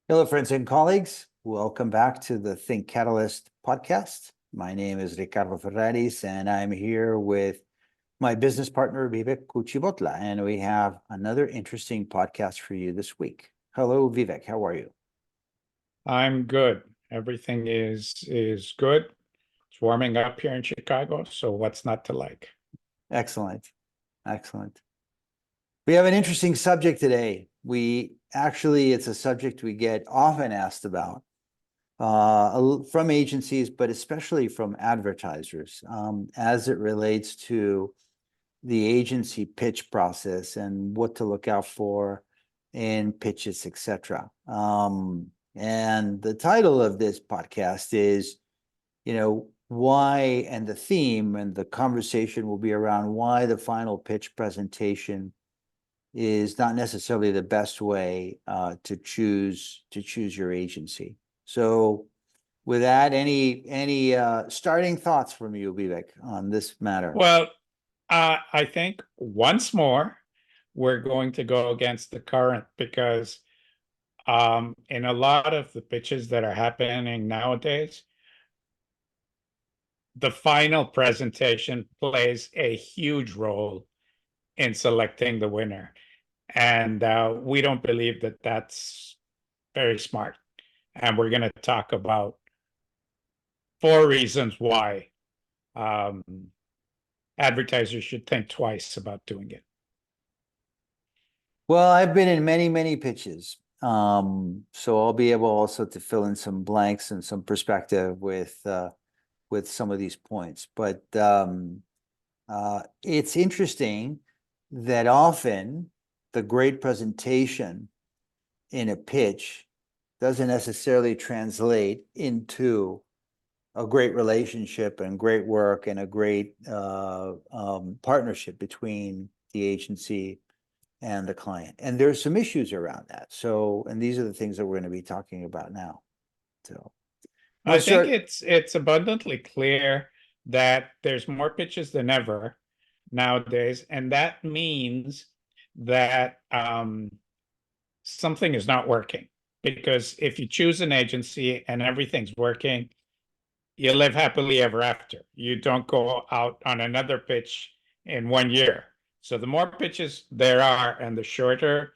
Hello, friends and colleagues. Welcome back to the Think Catalyst podcast. My name is Ricardo Ferraris, and I'm here with my business partner, Vivek Kuchibotla, and we have another interesting podcast for you this week. Hello, Vivek. How are you? I'm good. Everything is good. It's warming up here in Chicago, so what's not to like? Excellent. Excellent. We have an interesting subject today. It's a subject we get often asked about from agencies, but especially from advertisers, as it relates to the agency pitch process and what to look out for in pitches, etc. And the title of this podcast is, why, and the theme and the conversation will be around why the final pitch presentation is not necessarily the best way to choose your agency. So with that, any starting thoughts from you, Vivek, on this matter? Well, I think once more we're going to go against the current because in a lot of the pitches that are happening nowadays, the final presentation plays a huge role in selecting the winner. And we don't believe that that's very smart. And we're going to talk about 4 reasons why um, advertisers should think twice about doing it. Well, I've been in many pitches. So I'll be able also to fill in some blanks and some perspective with some of these points. But it's interesting that often the great presentation in a pitch doesn't necessarily translate into a great relationship and great work and a great partnership between the agency and the client. And there's some issues around that. So, and these are the things that we're going to be talking about now. So I we'll think start. it's abundantly clear that there's more pitches than ever nowadays, and that means that something is not working. Because if you choose an agency and everything's working, you live happily ever after. You don't go out on another pitch in 1 year. So the more pitches there are and the shorter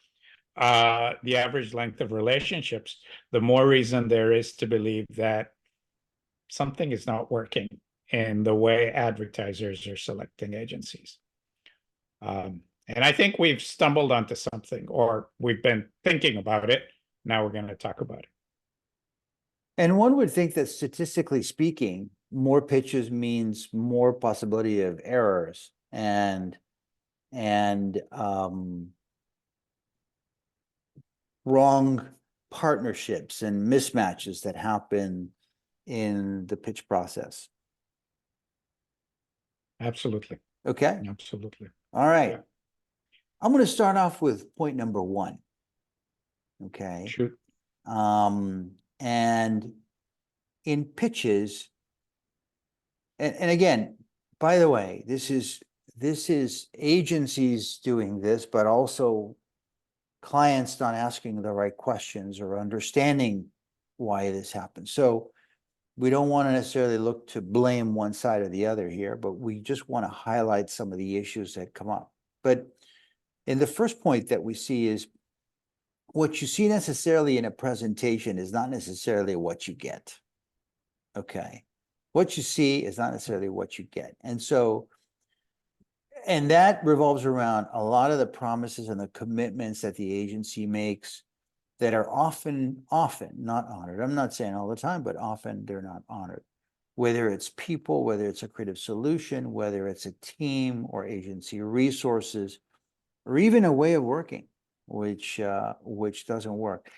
the average length of relationships, the more reason there is to believe that something is not working in the way advertisers are selecting agencies. And I think we've stumbled onto something, or we've been thinking about it. Now we're going to talk about it. And one would think that statistically speaking, more pitches means more possibility of errors and wrong partnerships and mismatches that happen in the pitch process. Absolutely. Okay. Absolutely. All right. Yeah. I'm going to start off with point number one. Okay. Shoot. And in pitches, and again, by the way, this is agencies doing this, but also clients not asking the right questions or understanding why this happens. So we don't want to necessarily look to blame one side or the other here, but we just want to highlight some of the issues that come up. But in the first point that we see is what you see necessarily in a presentation is not necessarily what you get. Okay. What you see is not necessarily what you get. And so, and that revolves around a lot of the promises and the commitments that the agency makes that are often not honored. I'm not saying all the time, but often they're not honored. Whether it's people, whether it's a creative solution, whether it's a team or agency resources, or even a way of working, which doesn't work.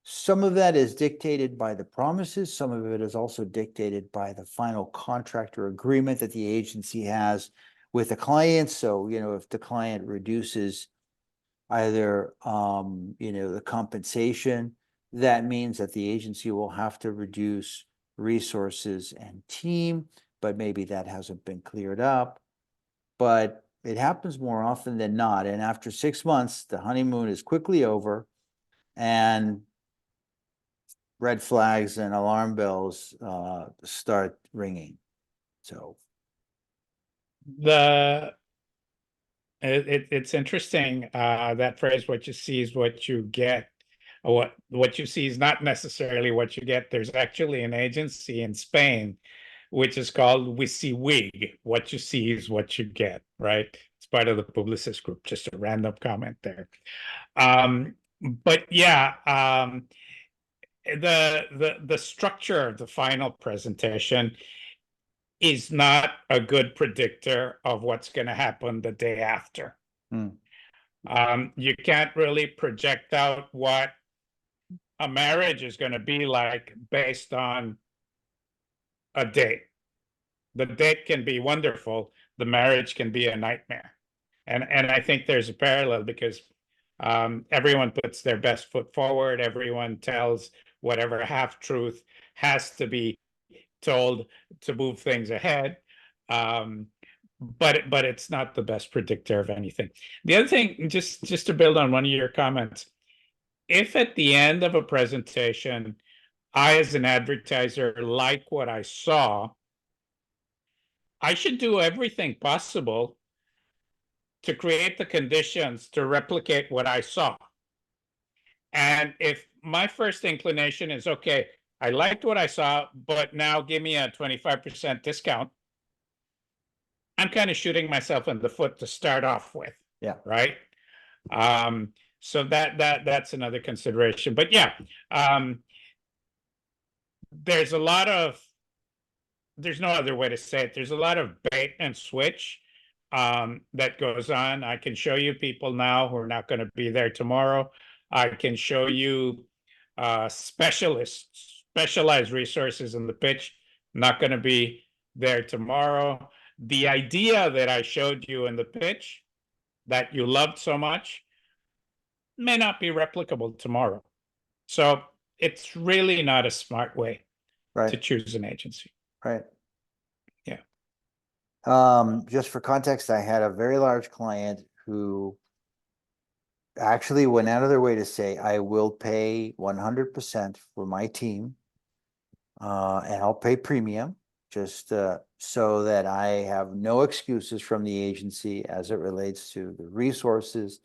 Some of that is dictated by the promises. Some of it is also dictated by the final contract or agreement that the agency has with the client. So, if the client reduces either, the compensation, that means that the agency will have to reduce resources and team, but maybe that hasn't been cleared up. But it happens more often than not. And after 6 months, the honeymoon is quickly over and red flags and alarm bells start ringing. So It's interesting, that phrase, what you see is what you get. What you see is not necessarily what you get. There's actually an agency in Spain which is called WYSIWYG. What you see is what you get, right? It's part of the Publicis Group, just a random comment there. But yeah, the structure of the final presentation is not a good predictor of what's going to happen the day after. You can't really project out what a marriage is going to be like based on a date. The date can be wonderful, the marriage can be a nightmare. And I think there's a parallel because everyone puts their best foot forward, everyone tells whatever half truth has to be told to move things ahead. But it's not the best predictor of anything. The other thing, just to build on one of your comments, if at the end of a presentation, I as an advertiser like what I saw, I should do everything possible to create the conditions to replicate what I saw. And if my first inclination is, okay, I liked what I saw, but now give me a 25% discount, I'm kind of shooting myself in the foot to start off with. Yeah. Right. So that's another consideration. But yeah, there's no other way to say it. There's a lot of bait and switch that goes on. I can show you people now who are not going to be there tomorrow. I can show you specialized resources in the pitch, not going to be there tomorrow. The idea that I showed you in the pitch that you loved so much may not be replicable tomorrow. So it's really not a smart way to choose an agency. Right. Yeah. Just for context, I had a very large client who actually went out of their way to say, I will pay 100% for my team. And I'll pay premium just so that I have no excuses from the agency as it relates to the resources,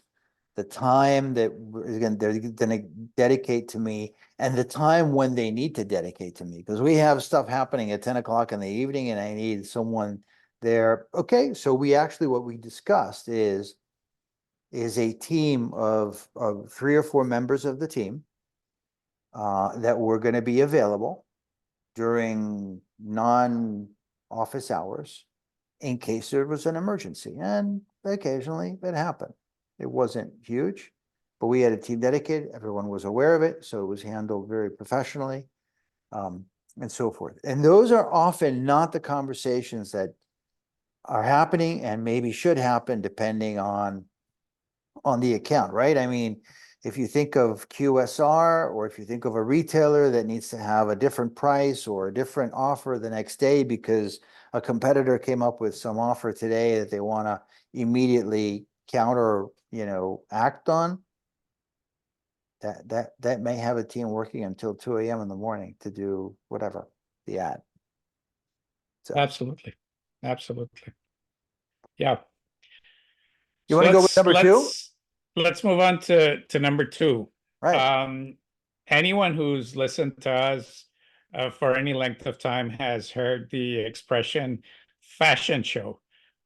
the time that they're going to dedicate to me, and the time when they need to dedicate to me. Because we have stuff happening at 10 o'clock in the evening and I need someone there. Okay, so what we discussed is a team of 3 or 4 members of the team that were going to be available during non-office hours in case there was an emergency. And occasionally it happened. It wasn't huge, but we had a team dedicated. Everyone was aware of it. So it was handled very professionally, and so forth. And those are often not the conversations that are happening and maybe should happen depending on the account, right? I mean, if you think of QSR, or if you think of a retailer that needs to have a different price or a different offer the next day because a competitor came up with some offer today that they want to immediately counter, act on, that may have a team working until 2 a.m. in the morning to do whatever, the ad. So Absolutely. Yeah. You want to go with number 2? Let's move on to number 2. Right. Anyone who's listened to us for any length of time has heard the expression fashion show,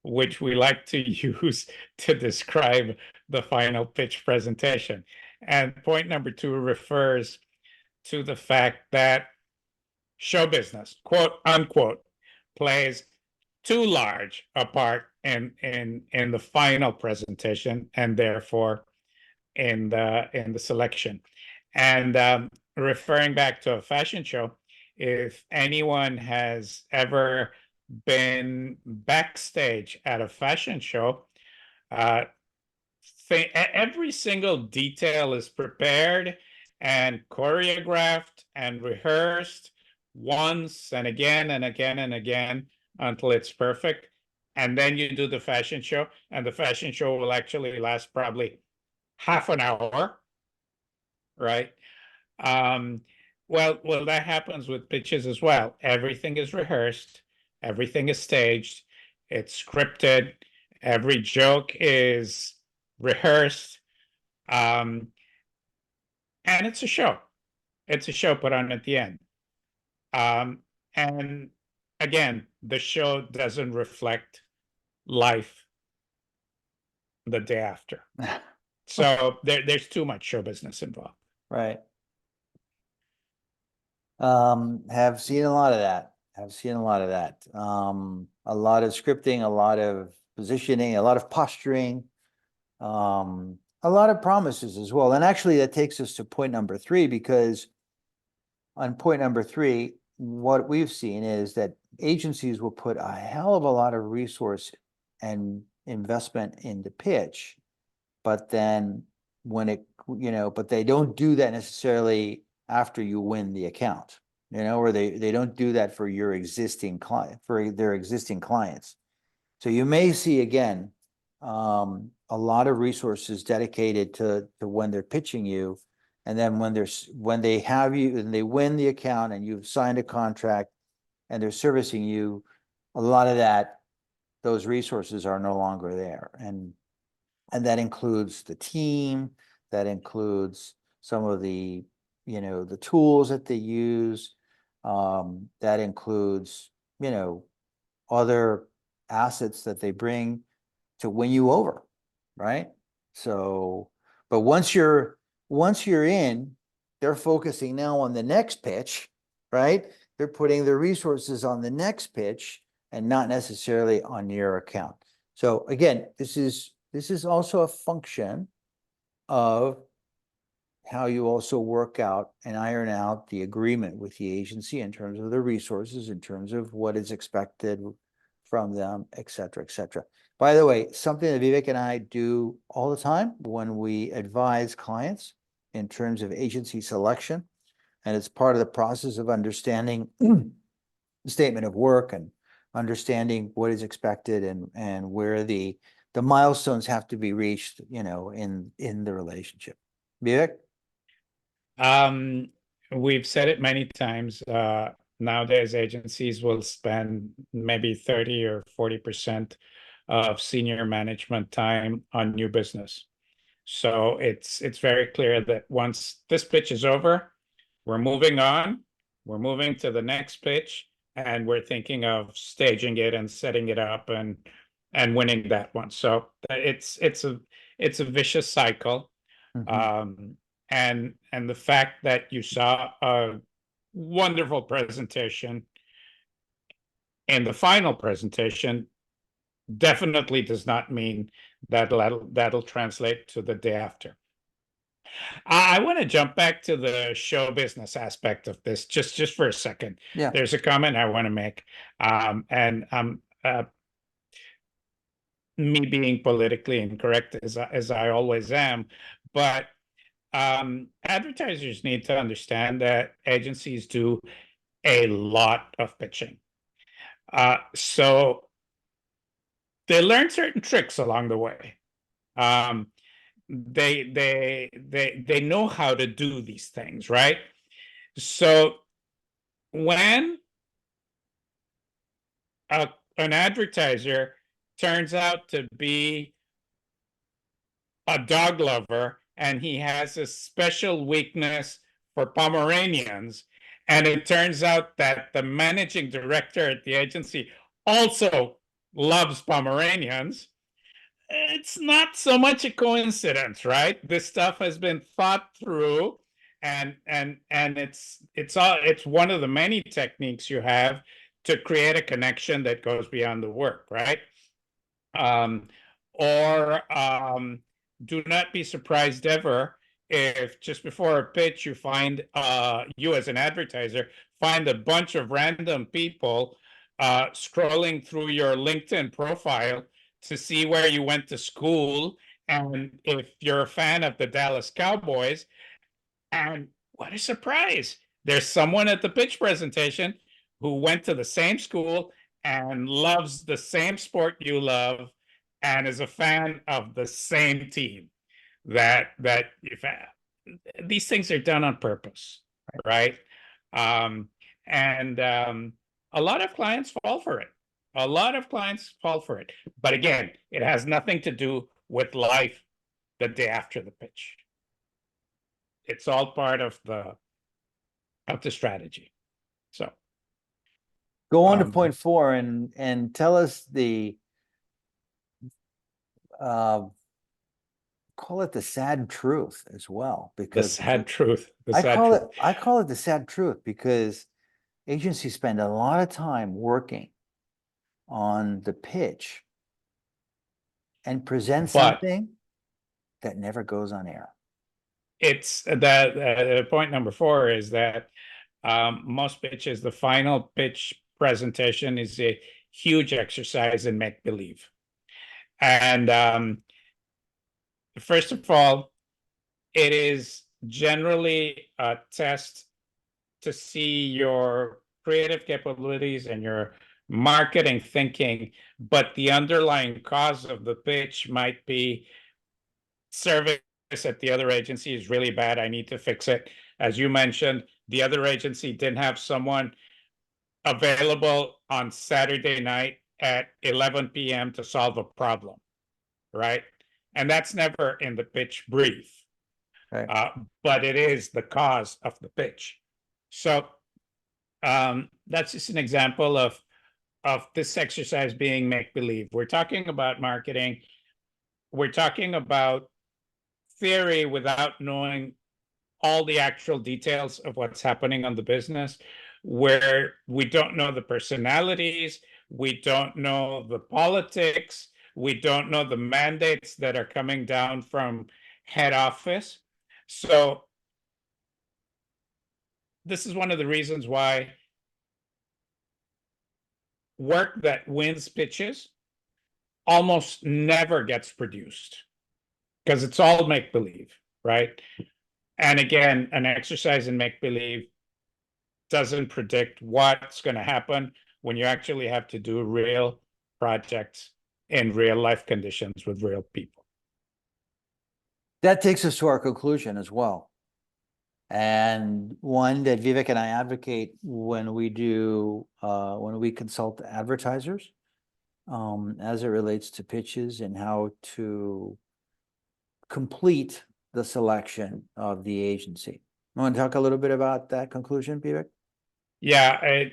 which we like to use to describe the final pitch presentation. And point number 2 refers to the fact that show business, quote unquote, plays too large a part in the final presentation and therefore in the selection. And referring back to a fashion show, if anyone has ever been backstage at a fashion show, every single detail is prepared and choreographed and rehearsed once and again and again and again until it's perfect. And then you do the fashion show, and the fashion show will actually last probably half an hour, right? Well, that happens with pitches as well. Everything is rehearsed, everything is staged, it's scripted, every joke is rehearsed, um, and it's a show. It's a show put on at the end. And again, the show doesn't reflect life the day after. So there's too much show business involved. Right. Have seen a lot of that. Have seen a lot of that. A lot of scripting, a lot of positioning, a lot of posturing, a lot of promises as well. And actually that takes us to point number 3, because on point number 3, what we've seen is that agencies will put a hell of a lot of resource and investment into pitch, but then when it, but they don't do that necessarily after you win the account, or they don't do that for your existing client, for their existing clients. So you may see again, a lot of resources dedicated to when they're pitching you. And then when they have you and they win the account and you've signed a contract and they're servicing you, a lot of those resources are no longer there. And that includes the team, that includes some of the, the tools that they use. That includes, other assets that they bring to win you over, right? So, but once you're in, they're focusing now on the next pitch, right? They're putting their resources on the next pitch and not necessarily on your account. So again, this is also a function of how you also work out and iron out the agreement with the agency in terms of the resources, in terms of what is expected from them, et cetera, et cetera. By the way, something that Vivek and I do all the time when we advise clients in terms of agency selection, and it's part of the process of understanding the statement of work and understanding what is expected and where the milestones have to be reached, in the relationship. Vivek? We've said it many times. Nowadays, agencies will spend maybe 30 or 40% of senior management time on new business. So it's very clear that once this pitch is over, we're moving on, we're moving to the next pitch, and we're thinking of staging it and setting it up and winning that one. So it's a vicious cycle. Mhm. And the fact that you saw a wonderful presentation in the final presentation definitely does not mean that that'll translate to the day after. I want to jump back to the show business aspect of this just for a second. Yeah. There's a comment I want to make, and me being politically incorrect as I always am, but advertisers need to understand that agencies do a lot of pitching. So they learn certain tricks along the way. They know how to do these things, right? So when an advertiser turns out to be a dog lover and he has a special weakness for Pomeranians, and it turns out that the managing director at the agency also loves Pomeranians, it's not so much a coincidence, right? This stuff has been thought through, and it's one of the many techniques you have to create a connection that goes beyond the work, right? Or do not be surprised ever if just before a pitch you find you as an advertiser find a bunch of random people scrolling through your LinkedIn profile to see where you went to school, and if you're a fan of the Dallas Cowboys, and what a surprise, there's someone at the pitch presentation who went to the same school and loves the same sport you love and is a fan of the same team. That if these things are done on purpose, right? And a lot of clients fall for it. A lot of clients fall for it. But again, it has nothing to do with life the day after the pitch. It's all part of the strategy. So Go on to Um, point 4 and tell us the call it the sad truth as well, the because sad truth, the sad truth. I call it the sad truth because agencies spend a lot of time working on the pitch and present But something that never goes on air. it's that point number 4 is that most pitches, the final pitch presentation is a huge exercise in make believe. And first of all, it is generally a test to see your creative capabilities and your marketing thinking, but the underlying cause of the pitch might be service at the other agency is really bad. I need to fix it. As you mentioned, the other agency didn't have someone available on Saturday night at 11 p.m. to solve a problem, right? And that's never in the pitch brief, Right. but it is the cause of the pitch. So that's just an example of this exercise being make believe. We're talking about marketing. We're talking about theory without knowing all the actual details of what's happening on the business, where we don't know the personalities, we don't know the politics, we don't know the mandates that are coming down from head office. So this is one of the reasons why work that wins pitches almost never gets produced, because it's all make believe, right? And again, an exercise in make believe doesn't predict what's going to happen when you actually have to do real projects in real life conditions with real people. That takes us to our conclusion as well. And one that Vivek and I advocate when we consult advertisers, as it relates to pitches and how to complete the selection of the agency. You want to talk a little bit about that conclusion, Vivek? Yeah,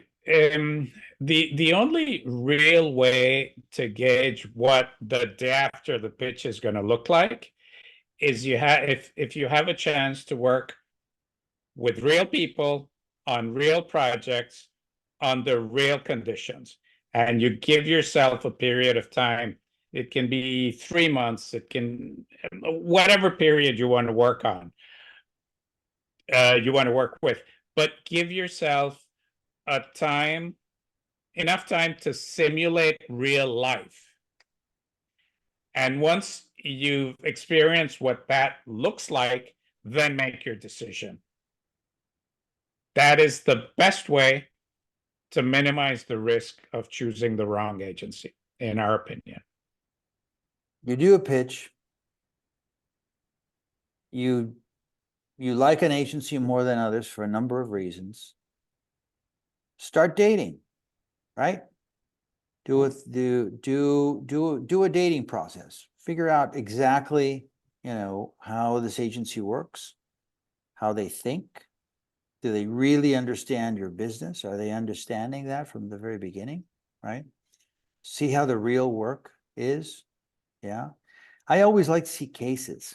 the only real way to gauge what the day after the pitch is going to look like is if you have a chance to work with real people on real projects under real conditions, and you give yourself a period of time. It can be 3 months, it can whatever period you want to work on, you want to work with, but give yourself a time, enough time to simulate real life. And once you've experienced what that looks like, then make your decision. That is the best way to minimize the risk of choosing the wrong agency, in our opinion. You do a pitch, you like an agency more than others for a number of reasons. Start dating, right? Do a dating process. Figure out exactly, how this agency works, how they think. Do they really understand your business? Are they understanding that from the very beginning, right? See how the real work is. Yeah. I always like to see cases.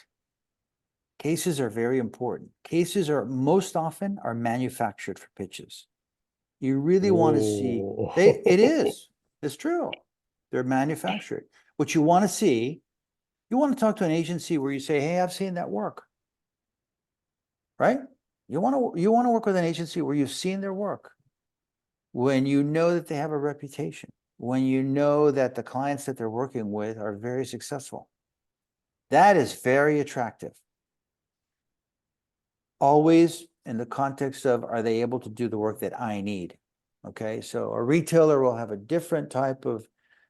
Cases are very important. Cases are most often are manufactured for pitches. You really want to see it's true. They're manufactured. What you want to see, you want to talk to an agency where you say, hey, I've seen that work. Right? You want to work with an agency where you've seen their work. When you know that they have a reputation, when you know that the clients that they're working with are very successful. That is very attractive. Always in the context of, are they able to do the work that I need? Okay, so a retailer will have a different type of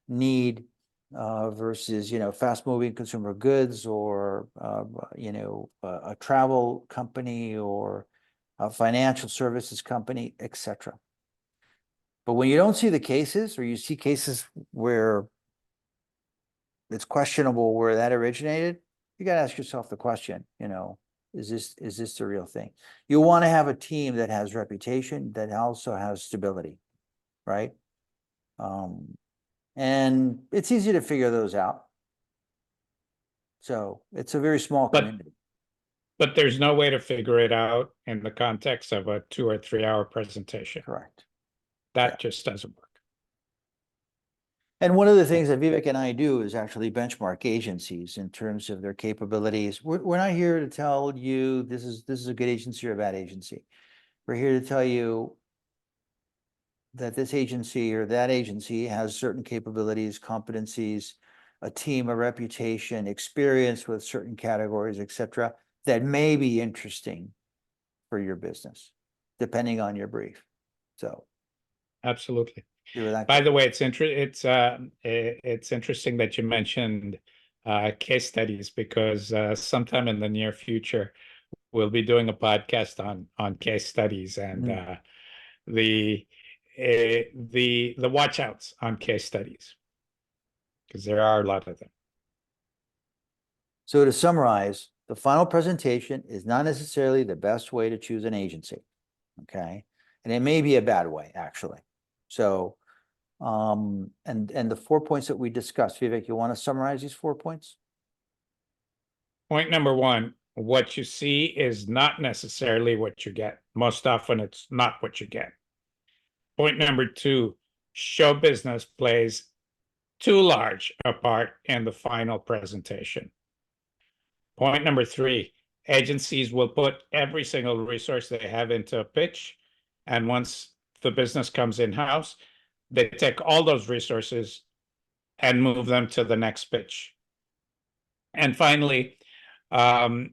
need versus, fast moving consumer goods, or, a travel company, or a financial services company, etc. But when you don't see the cases, or you see cases where it's questionable where that originated, you got to ask yourself the question, is this the real thing? You want to have a team that has reputation, that also has stability, right? And it's easy to figure those out. So it's a very small But- community. But there's no way to figure it out in the context of a 2 or 3 hour presentation. Correct. That Yeah. just doesn't work. And one of the things that Vivek and I do is actually benchmark agencies in terms of their capabilities. We're not here to tell you this is a good agency or a bad agency. We're here to tell you that this agency or that agency has certain capabilities, competencies, a team, a reputation, experience with certain categories, etc., that may be interesting for your business, depending on your brief. So, Absolutely. see where that By goes. the way, it's interesting that you mentioned case studies, because sometime in the near future we'll be doing a podcast on case studies and the watch outs on case studies, because there are a lot of them. So to summarize, the final presentation is not necessarily the best way to choose an agency, okay? And it may be a bad way, actually. So, and the 4 points that we discussed, Vivek, you want to summarize these 4 points? Point number one, what you see is not necessarily what you get. Most often it's not what you get. Point number two, show business plays too large a part in the final presentation. Point number three, agencies will put every single resource they have into a pitch, and once the business comes in-house, they take all those resources and move them to the next pitch. And finally, the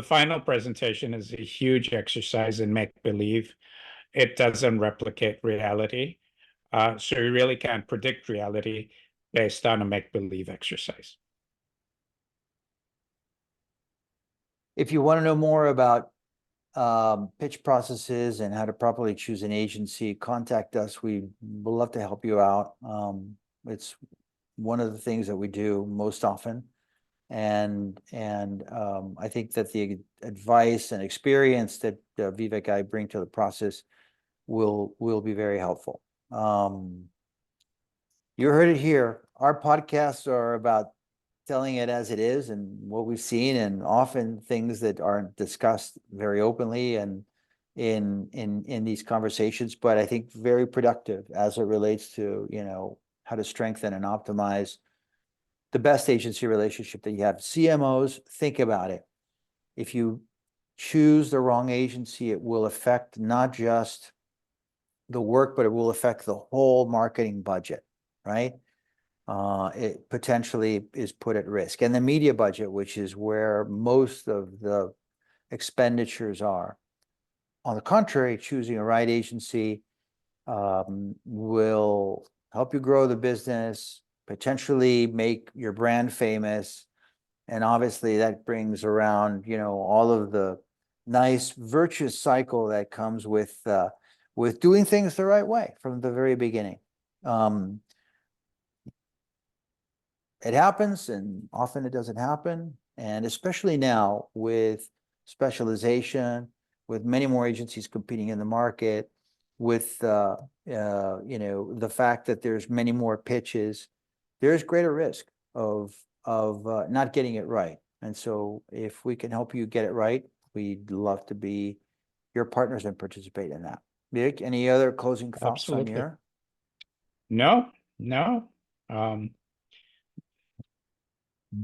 final presentation is a huge exercise in make-believe. It doesn't replicate reality. So you really can't predict reality based on a make-believe exercise. If you want to know more about pitch processes and how to properly choose an agency, contact us. We'd love to help you out. It's one of the things that we do most often. And I think that the advice and experience that Vivek and I bring to the process will be very helpful. You heard it here. Our podcasts are about telling it as it is and what we've seen, and often things that aren't discussed very openly and in these conversations, but I think very productive as it relates to, how to strengthen and optimize the best agency relationship that you have. CMOs, think about it. If you choose the wrong agency, it will affect not just the work, but it will affect the whole marketing budget, right? It potentially is put at risk. And the media budget, which is where most of the expenditures are. On the contrary, choosing a right agency will help you grow the business, potentially make your brand famous. And obviously that brings around, all of the nice virtuous cycle that comes with doing things the right way from the very beginning. It happens, and often it doesn't happen. And especially now with specialization, with many more agencies competing in the market, with the fact that there's many more pitches, there's greater risk of not getting it right. And so if we can help you get it right, we'd love to be your partners and participate in that. Vic, any other closing thoughts on Absolutely. your? No.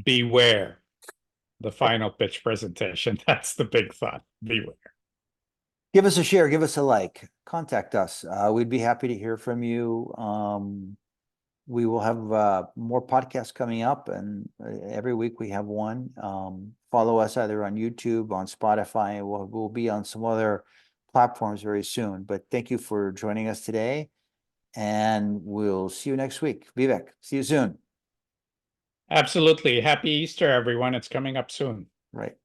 Beware the final pitch presentation. That's the big thought. Beware. Give us a share, give us a like, contact us. We'd be happy to hear from you. We will have more podcasts coming up, and every week we have one. Follow us either on YouTube, on Spotify. We'll be on some other platforms very soon. But thank you for joining us today, and we'll see you next week. Vivek, see you soon. Absolutely. Happy Easter, everyone. It's coming up soon. Right.